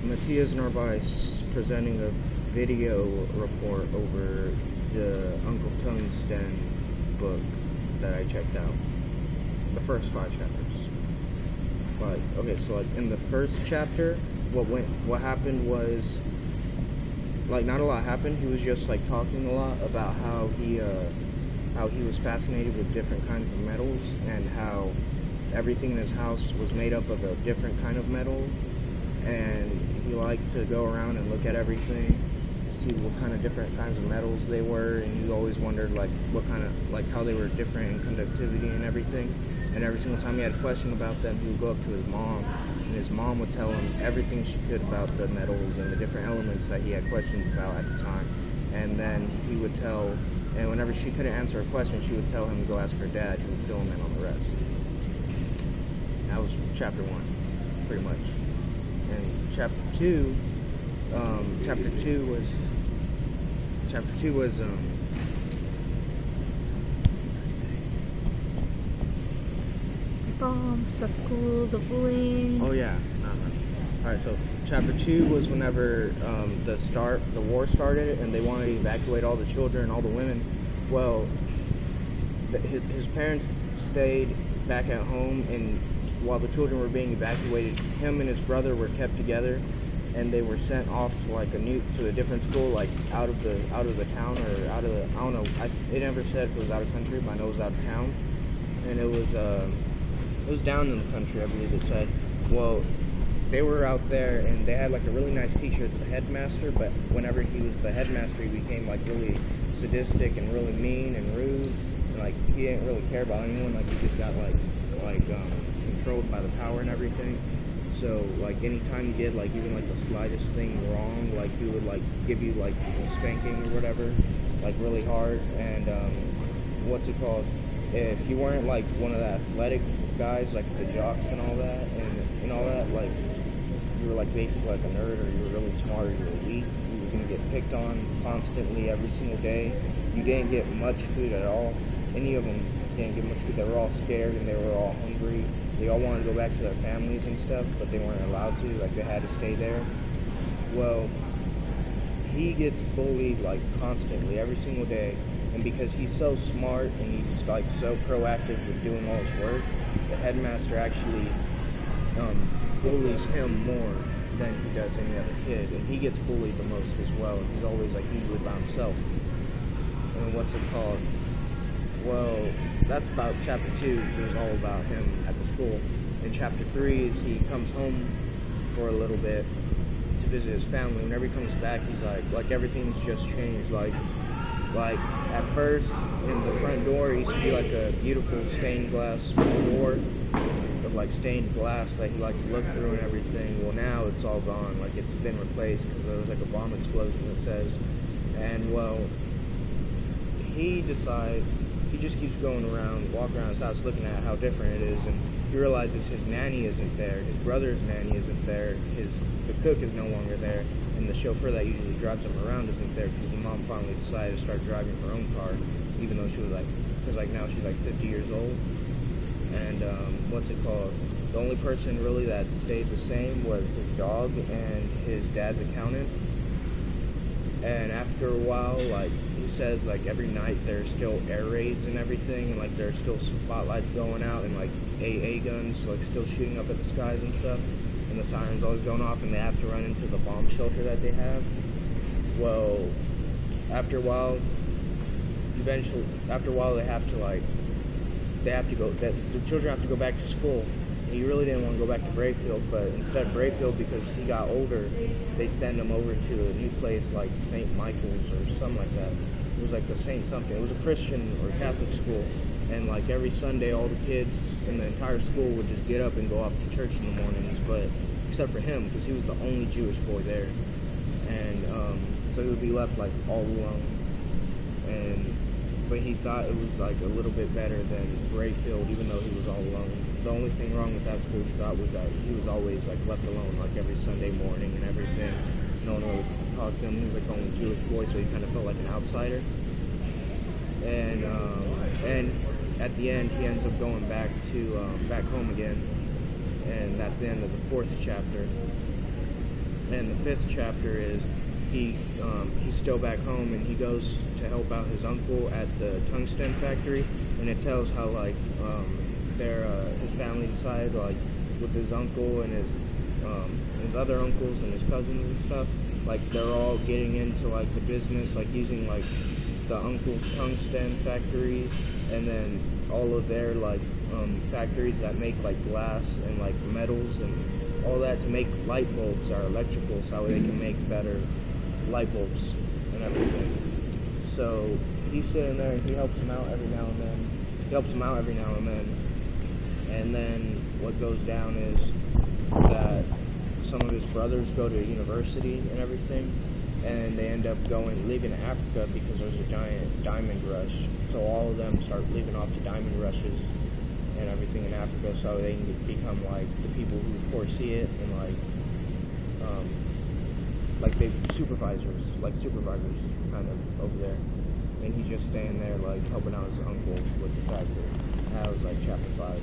Matias and Narvaez presenting a video report over the Uncle Tungsten book that I checked out. The first 5 chapters. Like, okay, so like in the first chapter, what happened was, like, not a lot happened. He was just like talking a lot about how he was fascinated with different kinds of metals and how everything in his house was made up of a different kind of metal, and he liked to go around and look at everything, see what kind of different kinds of metals they were, and he always wondered like what kind of, like, how they were different in conductivity and everything. And every single time he had a question about them, he would go up to his mom, and his mom would tell him everything she could about the metals and the different elements that he had questions about at the time. And then he would tell, and whenever she couldn't answer a question, she would tell him to go ask her dad, who would fill him in on the rest. That was chapter 1, pretty much. And chapter 2 was bombs, the school, the bullying. Oh yeah. Alright, so chapter 2 was whenever the war started and they wanted to evacuate all the children and all the women. Well, his parents stayed back at home, and while the children were being evacuated, him and his brother were kept together, and they were sent off to like to a different school, like out of the town, or out of the, I don't know. It never said if it was out of country, but I know it was out of town, and it was down in the country, I believe it said. Well, they were out there, and they had like a really nice teacher as the headmaster, but whenever he was the headmaster, he became like really sadistic and really mean and rude, and like he didn't really care about anyone. Like he just got like controlled by the power and everything. So like anytime you did like even like the slightest thing wrong, like he would like give you like a spanking or whatever, like really hard. And what's it called? If you weren't like one of the athletic guys, like the jocks and all that, and all that, like you were like basically like a nerd, or you were really smart, or you were weak, you were gonna get picked on constantly every single day. You didn't get much food at all. Any of them didn't get much food. They were all scared and they were all hungry. They all wanted to go back to their families and stuff, but they weren't allowed to. Like they had to stay there. Well, he gets bullied like constantly every single day. And because he's so smart and he's like so proactive with doing all his work, the headmaster actually bullies him more than he does any other kid. And he gets bullied the most as well. He's always like usually by himself. And what's it called? Well, that's about chapter 2. It was all about him at the school. And chapter 3 is he comes home for a little bit to visit his family. Whenever he comes back, he's like everything's just changed. Like at first, in the front door, it used to be like a beautiful stained glass door of like stained glass that he liked to look through and everything. Well, now it's all gone. Like it's been replaced because there was like a bomb explosion, it says. And well, he just keeps going around, walking around his house, looking at how different it is, and he realizes his nanny isn't there, his brother's nanny isn't there, the cook is no longer there, and the chauffeur that usually drives him around isn't there, because the mom finally decided to start driving her own car, even though she was like, because like now she's like 50 years old. And what's it called? The only person really that stayed the same was his dog and his dad's accountant. And after a while, like he says, like every night there's still air raids and everything, and like there's still spotlights going out and like AA guns like still shooting up at the skies and stuff, and the sirens always going off, and they have to run into the bomb shelter that they have. Well, after a while the children have to go back to school. He really didn't want to go back to Brayfield, but instead of Brayfield, because he got older, they send him over to a new place like St. Michael's or something like that. It was like the Saint something. It was a Christian or Catholic school, and like every Sunday, all the kids in the entire school would just get up and go off to church in the mornings, but except for him, because he was the only Jewish boy there, and so he would be left like all alone. But he thought it was like a little bit better than Brayfield, even though he was all alone. The only thing wrong with that school, he thought, was that he was always like left alone, like every Sunday morning and everything. No one really talked to him. He was like the only Jewish boy, so he kind of felt like an outsider. And at the end, he ends up going back home again, and that's the end of the 4th chapter. And then the 5th chapter is he's still back home, and he goes to help out his uncle at the tungsten factory, and it tells how like his family side, like with his uncle and his other uncles and his cousins and stuff, like they're all getting into like the business, like using like the uncle's tungsten factories, and then all of their like factories that make like glass and like metals and all that to make light bulbs or electricals, how they can make better light bulbs and everything. So he's sitting there and he helps him out every now and then. And then what goes down is that some of his brothers go to university and everything, and they end up leaving Africa because there's a giant diamond rush. So all of them start leaving off to diamond rushes and everything in Africa, so they can become like the people who foresee it, and like they supervisors kind of over there. And he's just staying there like helping out his uncle with the factory. That was like chapter 5.